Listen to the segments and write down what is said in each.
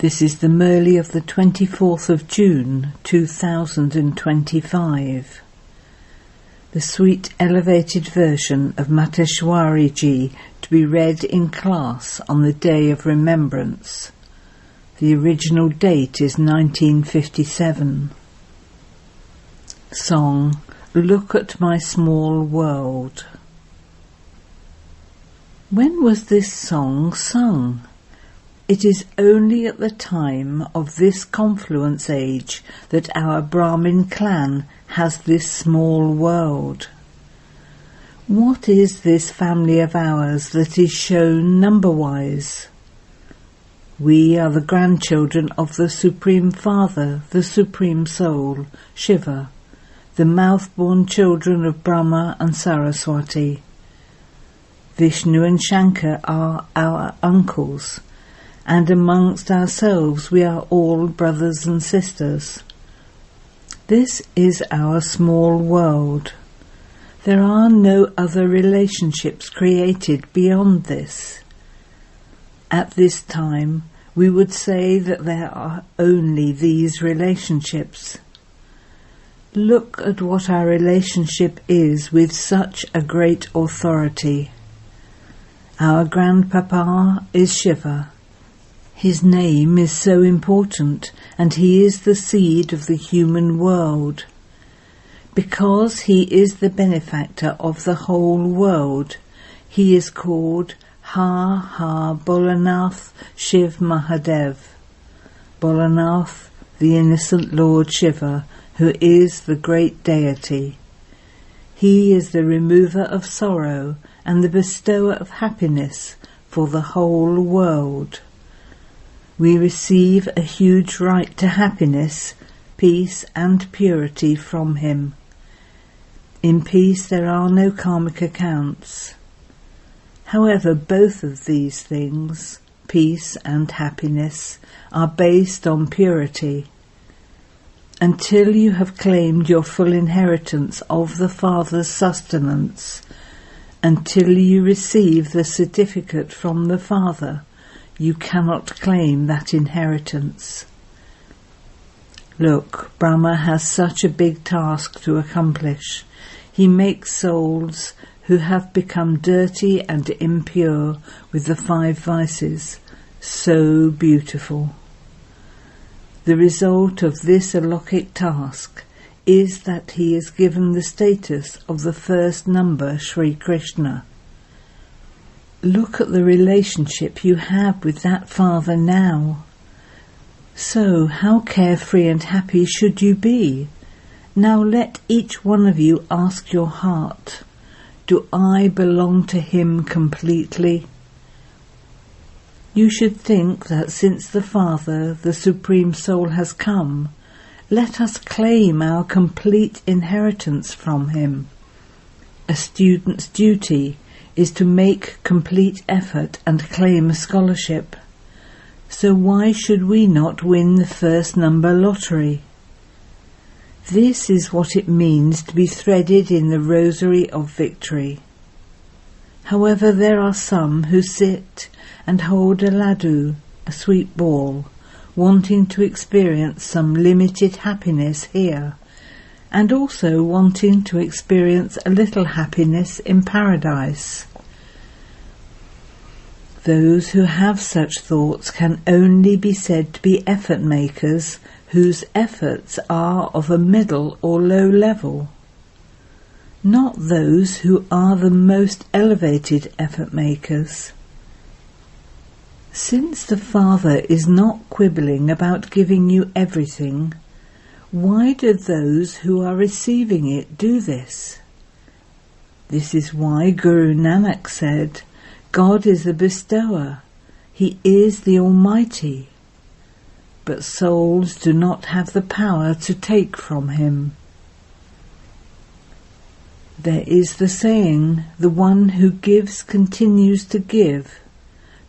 This is the Murli of the 24th of June 2025. The sweet elevated version of Mateshwari Ji to be read in class on the day of remembrance. The original date is 1957. Song, Look at My Small World. When was this song sung? It is only at the time of this confluence age that our Brahmin clan has this small world. What is this family of ours that is shown number-wise? We are the grandchildren of the Supreme Father, the Supreme Soul, Shiva, the mouth-born children of Brahma and Saraswati. Vishnu and Shankar are our uncles, and amongst ourselves we are all brothers and sisters. This is our small world. There are no other relationships created beyond this. At this time, we would say that there are only these relationships. Look at what our relationship is with such a great authority. Our grandpapa is Shiva. His name is so important, and he is the seed of the human world. Because he is the benefactor of the whole world, he is called Ha Ha Bholanath Shiv Mahadev. Bholanath, the innocent Lord Shiva, who is the great deity. He is the remover of sorrow and the bestower of happiness for the whole world. We receive a huge right to happiness, peace and purity from him. In peace there are no karmic accounts. However, both of these things, peace and happiness, are based on purity. Until you have claimed your full inheritance of the Father's sustenance, until you receive the certificate from the Father, you cannot claim that inheritance. Look, Brahma has such a big task to accomplish. He makes souls who have become dirty and impure with the 5 vices so beautiful. The result of this alokhic task is that he is given the status of the first number Sri Krishna. Look at the relationship you have with that Father now. So, how carefree and happy should you be? Now let each one of you ask your heart, do I belong to him completely? You should think that since the Father, the Supreme Soul, has come, let us claim our complete inheritance from him. A student's duty is to make complete effort and claim a scholarship. So why should we not win the first number lottery? This is what it means to be threaded in the rosary of victory. However, there are some who sit and hold a laddu, a sweet ball, wanting to experience some limited happiness here, and also wanting to experience a little happiness in paradise. Those who have such thoughts can only be said to be effort makers whose efforts are of a middle or low level, not those who are the most elevated effort makers. Since the Father is not quibbling about giving you everything, why do those who are receiving it do this? This is why Guru Nanak said, God is the bestower, he is the Almighty, but souls do not have the power to take from him. There is the saying, the one who gives continues to give,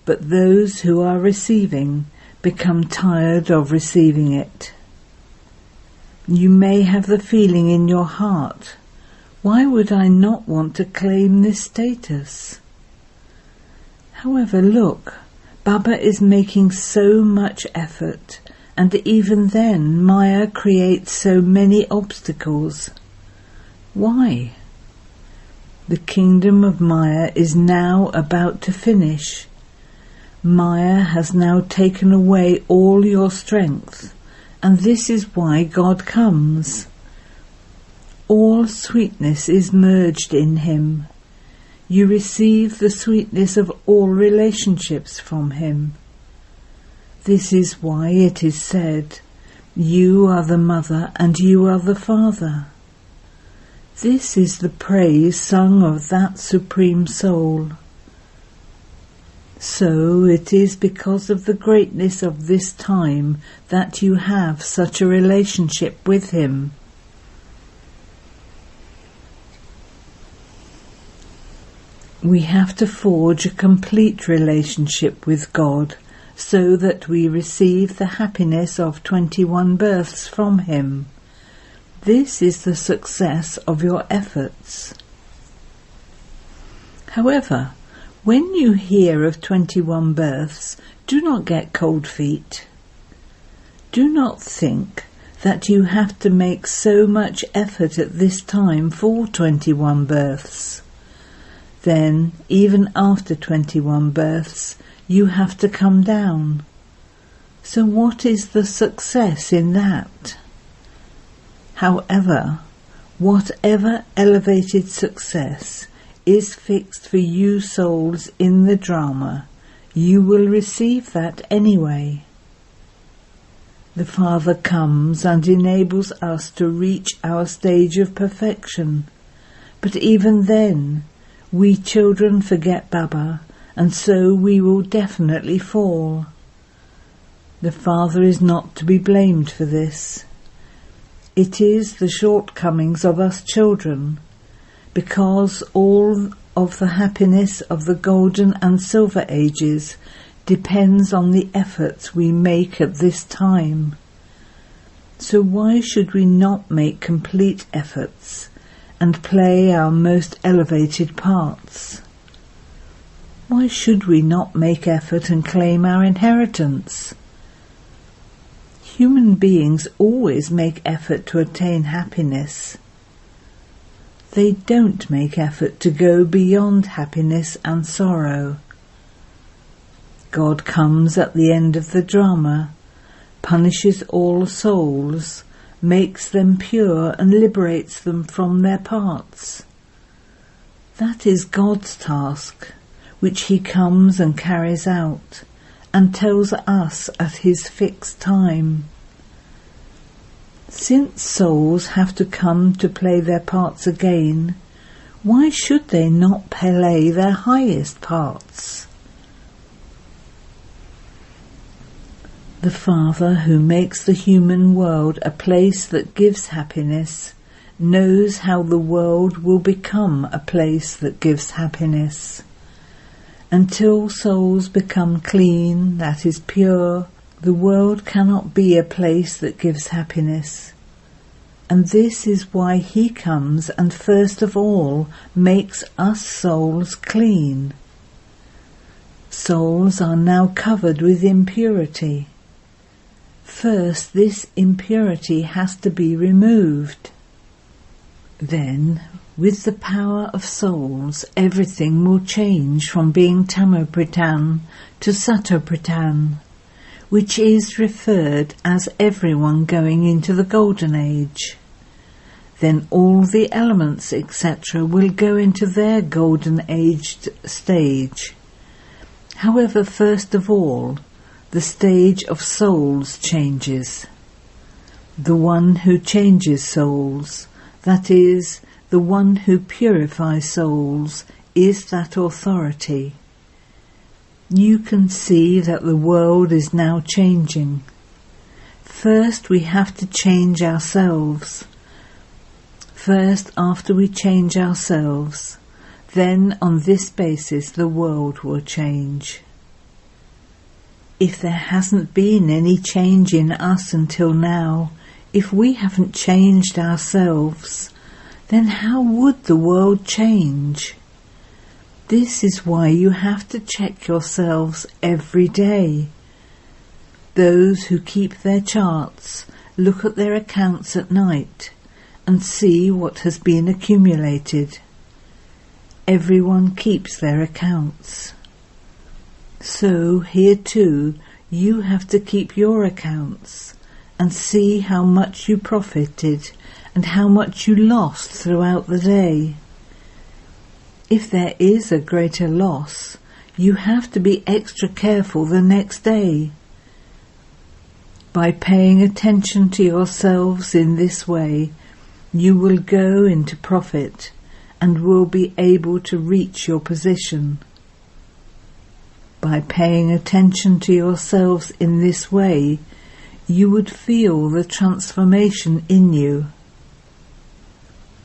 but those who are receiving become tired of receiving it. You may have the feeling in your heart, why would I not want to claim this status? However, look, Baba is making so much effort, and even then Maya creates so many obstacles. Why? The kingdom of Maya is now about to finish. Maya has now taken away all your strength, and this is why God comes. All sweetness is merged in him. You receive the sweetness of all relationships from him. This is why it is said, "You are the mother and you are the father." This is the praise sung of that Supreme Soul. So it is because of the greatness of this time that you have such a relationship with him. We have to forge a complete relationship with God so that we receive the happiness of 21 births from him. This is the success of your efforts. However, when you hear of 21 births, do not get cold feet. Do not think that you have to make so much effort at this time for 21 births. Then, even after 21 births, you have to come down. So what is the success in that? However, whatever elevated success is fixed for you souls in the drama, you will receive that anyway. The Father comes and enables us to reach our stage of perfection, but even then, we children forget Baba, and so we will definitely fall. The Father is not to be blamed for this. It is the shortcomings of us children, because all of the happiness of the Golden and Silver Ages depends on the efforts we make at this time. So why should we not make complete efforts and play our most elevated parts? Why should we not make effort and claim our inheritance? Human beings always make effort to attain happiness. They don't make effort to go beyond happiness and sorrow. God comes at the end of the drama, punishes all souls, makes them pure and liberates them from their parts. That is God's task, which he comes and carries out, and tells us at his fixed time. Since souls have to come to play their parts again, why should they not play their highest parts? The Father who makes the human world a place that gives happiness knows how the world will become a place that gives happiness. Until souls become clean, that is pure, the world cannot be a place that gives happiness. And this is why he comes and first of all makes us souls clean. Souls are now covered with impurity. First, this impurity has to be removed. Then, with the power of souls, everything will change from being Tamopritan to Satopritan, which is referred as everyone going into the Golden Age. Then all the elements, etc., will go into their Golden Aged stage. However, first of all, the stage of souls changes. The one who changes souls, that is, the one who purifies souls, is that authority. You can see that the world is now changing. First we have to change ourselves. First, after we change ourselves, then on this basis the world will change. If there hasn't been any change in us until now, if we haven't changed ourselves, then how would the world change? This is why you have to check yourselves every day. Those who keep their charts look at their accounts at night and see what has been accumulated. Everyone keeps their accounts. So here too you have to keep your accounts and see how much you profited and how much you lost throughout the day. If there is a greater loss, you have to be extra careful the next day. By paying attention to yourselves in this way, you will go into profit and will be able to reach your position. By paying attention to yourselves in this way, you would feel the transformation in you.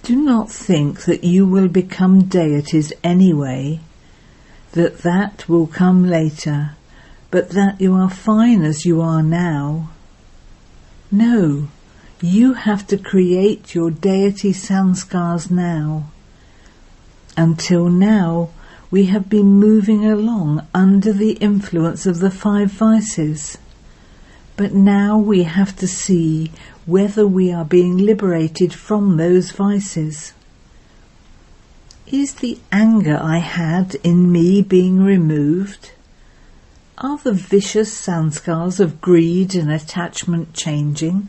Do not think that you will become deities anyway, that will come later, but that you are fine as you are now. No, you have to create your deity sanskars now. Until now, we have been moving along under the influence of the 5 vices. But now we have to see whether we are being liberated from those vices. Is the anger I had in me being removed? Are the vicious sanskars of greed and attachment changing?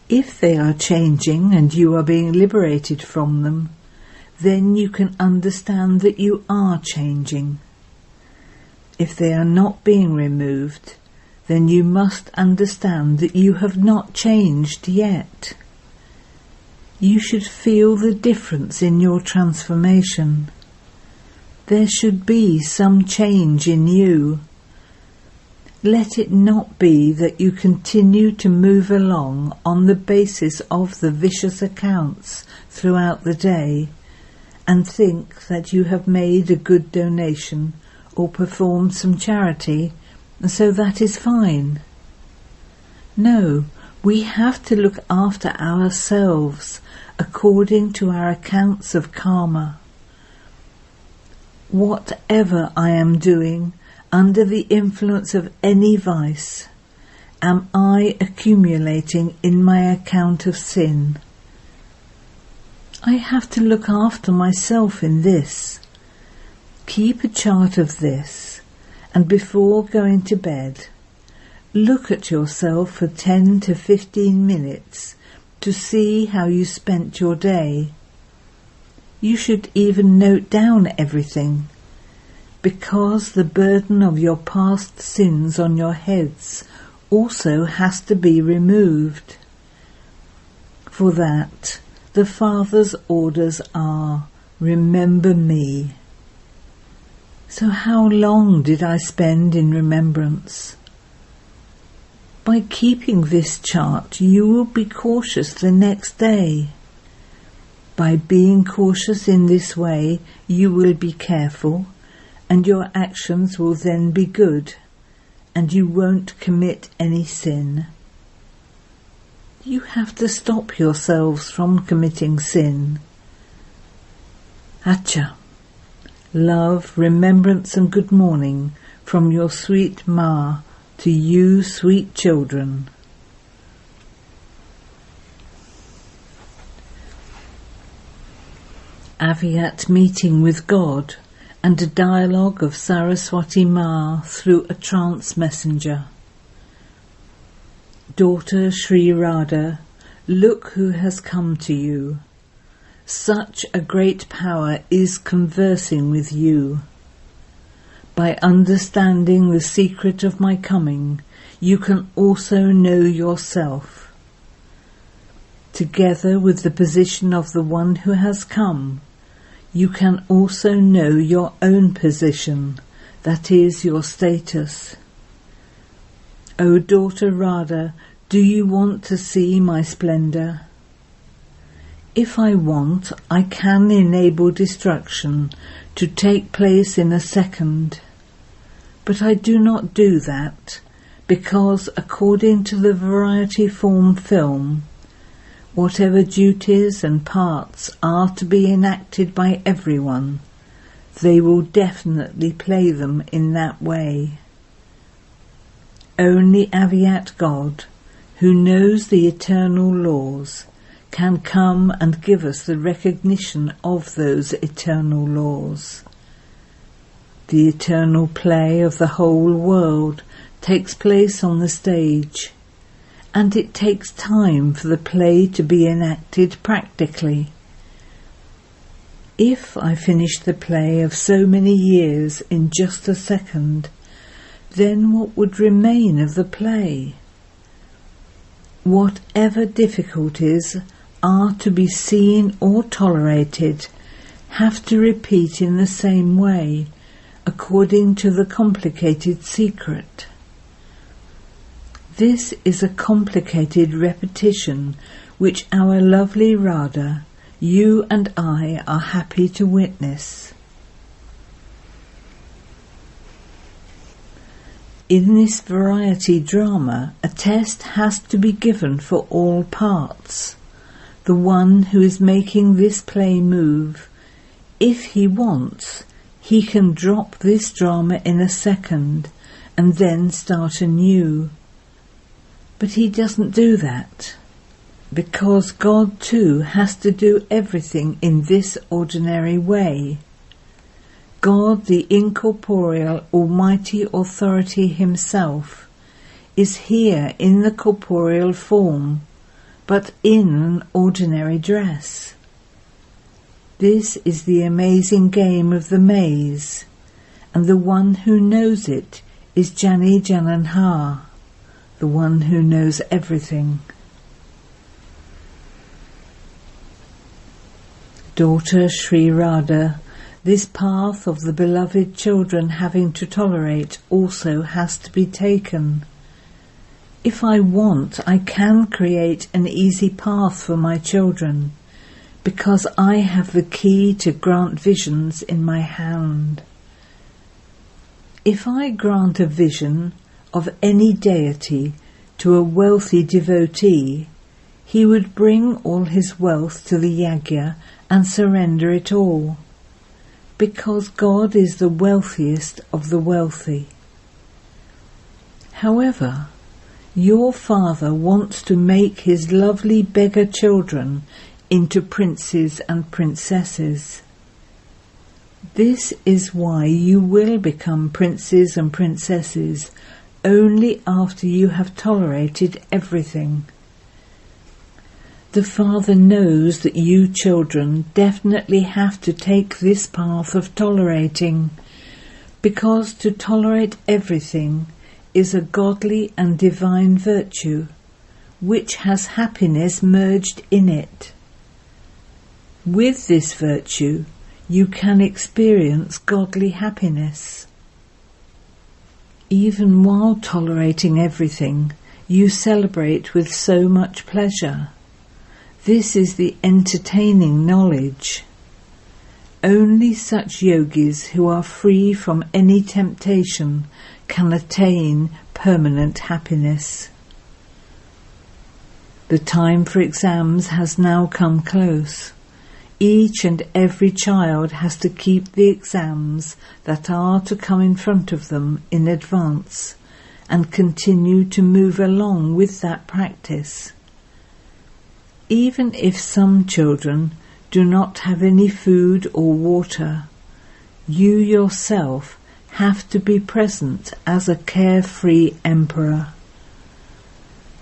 If they are changing and you are being liberated from them, then you can understand that you are changing. If they are not being removed, then you must understand that you have not changed yet. You should feel the difference in your transformation. There should be some change in you. Let it not be that you continue to move along on the basis of the vicious accounts throughout the day and think that you have made a good donation or performed some charity, and so that is fine. No, we have to look after ourselves according to our accounts of karma. Whatever I am doing under the influence of any vice, am I accumulating in my account of sin? I have to look after myself in this. Keep a chart of this, and before going to bed, look at yourself for 10 to 15 minutes to see how you spent your day. You should even note down everything, because the burden of your past sins on your heads also has to be removed. For that, the Father's orders are, remember me. So how long did I spend in remembrance? By keeping this chart, you will be cautious the next day. By being cautious in this way, you will be careful, and your actions will then be good, and you won't commit any sin. You have to stop yourselves from committing sin. Acha. Love, remembrance and good morning from your sweet Ma to you, sweet children. Avyat meeting with God and a dialogue of Saraswati Ma through a trance messenger. Daughter Sri Radha, look who has come to you. Such a great power is conversing with you. By understanding the secret of my coming, you can also know yourself. Together with the position of the one who has come, you can also know your own position, that is, your status. O daughter Radha, do you want to see my splendour? If I want, I can enable destruction to take place in a second. But I do not do that, because according to the variety form film, whatever duties and parts are to be enacted by everyone, they will definitely play them in that way. Only Aviat God, who knows the eternal laws, can come and give us the recognition of those eternal laws. The eternal play of the whole world takes place on the stage, and it takes time for the play to be enacted practically. If I finish the play of so many years in just a second, then what would remain of the play? Whatever difficulties are to be seen or tolerated have to repeat in the same way, according to the complicated secret. This is a complicated repetition which our lovely Radha, you and I are happy to witness. In this variety drama, a test has to be given for all parts. The one who is making this play move, if he wants, he can drop this drama in a second and then start anew. But he doesn't do that, because God too has to do everything in this ordinary way. God, the incorporeal Almighty Authority Himself, is here in the corporeal form, but in an ordinary dress. This is the amazing game of the maze, and the one who knows it is Jani Jananhar, the one who knows everything. Daughter Sri Radha, this path of the beloved children having to tolerate also has to be taken. If I want, I can create an easy path for my children, because I have the key to grant visions in my hand. If I grant a vision of any deity to a wealthy devotee, he would bring all his wealth to the yajna and surrender it all, because God is the wealthiest of the wealthy. However, your father wants to make his lovely beggar children into princes and princesses. This is why you will become princes and princesses only after you have tolerated everything. The Father knows that you children definitely have to take this path of tolerating, because to tolerate everything is a godly and divine virtue, which has happiness merged in it. With this virtue, you can experience godly happiness. Even while tolerating everything, you celebrate with so much pleasure. This is the entertaining knowledge. Only such yogis who are free from any temptation can attain permanent happiness. The time for exams has now come close. Each and every child has to keep the exams that are to come in front of them in advance and continue to move along with that practice. Even if some children do not have any food or water, you yourself have to be present as a carefree emperor.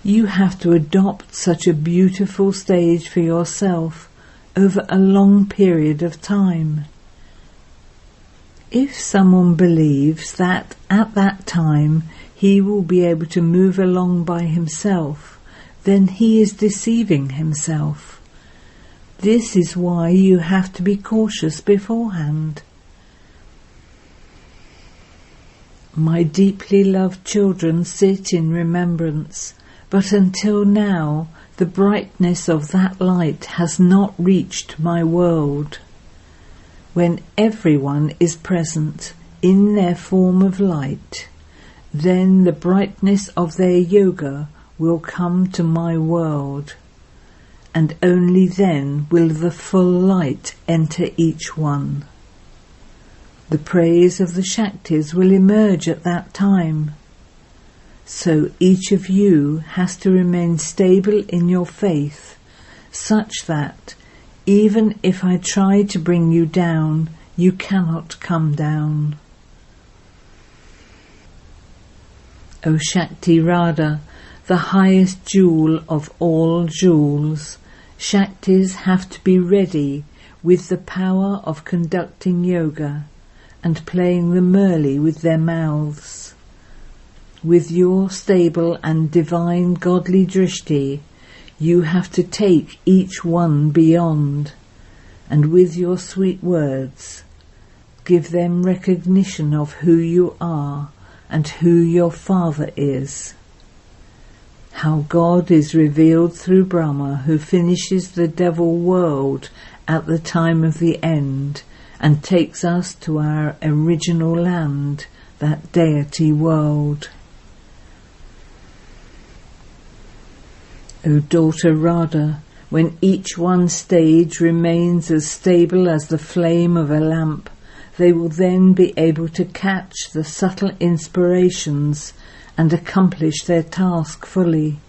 You have to adopt such a beautiful stage for yourself over a long period of time. If someone believes that at that time he will be able to move along by himself, then he is deceiving himself. This is why you have to be cautious beforehand. My deeply loved children sit in remembrance, but until now the brightness of that light has not reached my world. When everyone is present in their form of light, then the brightness of their yoga will come to my world, and only then will the full light enter each one. The praise of the Shaktis will emerge at that time. So each of you has to remain stable in your faith, such that even if I try to bring you down, you cannot come down. O Shakti Radha, the highest jewel of all jewels, Shaktis have to be ready with the power of conducting yoga and playing the Murli with their mouths. With your stable and divine godly drishti, you have to take each one beyond, and with your sweet words, give them recognition of who you are and who your Father is. How God is revealed through Brahma, who finishes the devil world at the time of the end and takes us to our original land, that deity world. O daughter Radha, when each one stage remains as stable as the flame of a lamp, they will then be able to catch the subtle inspirations and accomplish their task fully.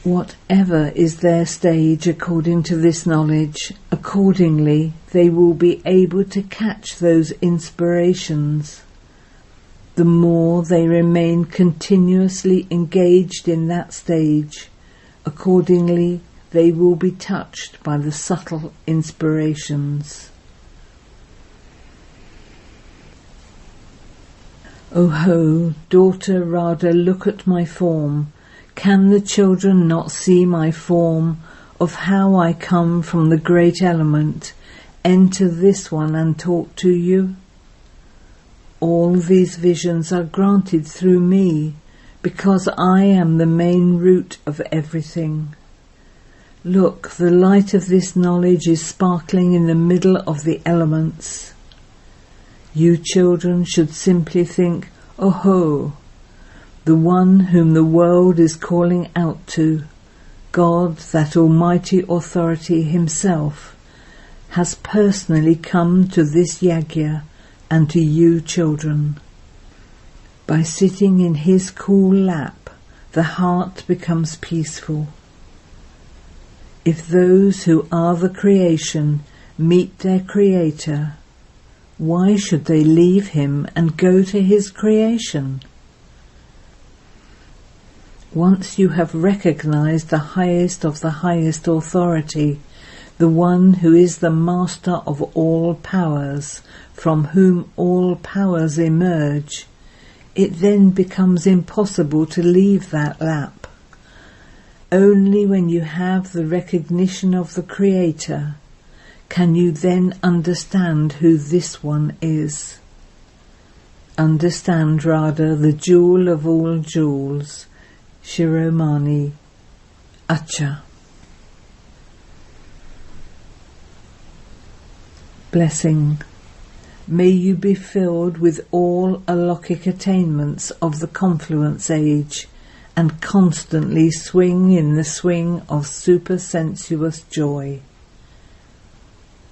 Whatever is their stage according to this knowledge, accordingly they will be able to catch those inspirations. The more they remain continuously engaged in that stage, accordingly they will be touched by the subtle inspirations. O ho, daughter Radha, look at my form. Can the children not see my form, of how I come from the great element, enter this one and talk to you? All these visions are granted through me, because I am the main root of everything. Look, the light of this knowledge is sparkling in the middle of the elements. You children should simply think, "Oh-ho!" The one whom the world is calling out to, God, that Almighty Authority Himself, has personally come to this yajna and to you children. By sitting in His cool lap, the heart becomes peaceful. If those who are the creation meet their Creator, why should they leave Him and go to His creation? Once you have recognized the highest of the highest authority, the one who is the master of all powers, from whom all powers emerge, it then becomes impossible to leave that lap. Only when you have the recognition of the Creator can you then understand who this one is. Understand, Radha, the jewel of all jewels, Shiromani, Acha. Blessing. May you be filled with all alokik attainments of the confluence age and constantly swing in the swing of supersensuous joy.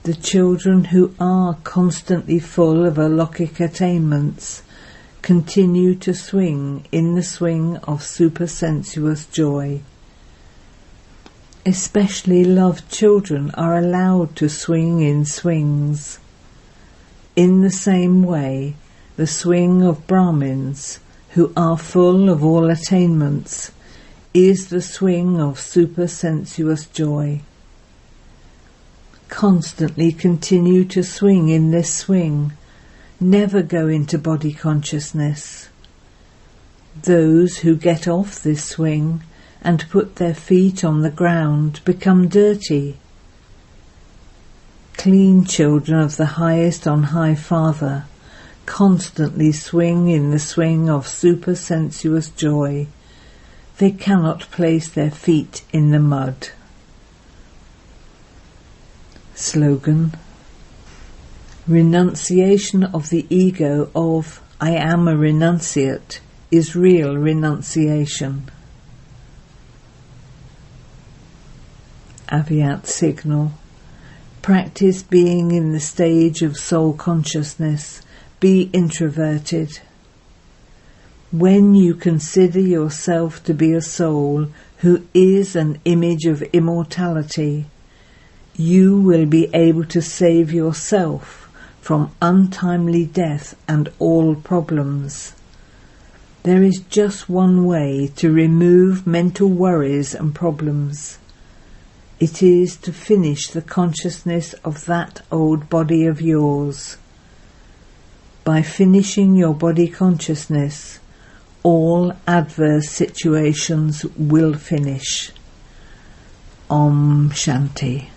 The children who are constantly full of alokik attainments continue to swing in the swing of supersensuous joy. Especially loved children are allowed to swing in swings. In the same way, the swing of Brahmins, who are full of all attainments, is the swing of supersensuous joy. Constantly continue to swing in this swing. Never go into body consciousness. Those who get off this swing and put their feet on the ground become dirty. Clean children of the highest on high Father constantly swing in the swing of supersensuous joy. They cannot place their feet in the mud. Slogan. Renunciation of the ego of I am a renunciate is real renunciation. Aviat signal. Practice being in the stage of soul consciousness. Be introverted. When you consider yourself to be a soul who is an image of immortality, you will be able to save yourself from untimely death and all problems. There is just one way to remove mental worries and problems. It is to finish the consciousness of that old body of yours. By finishing your body consciousness, all adverse situations will finish. Om Shanti.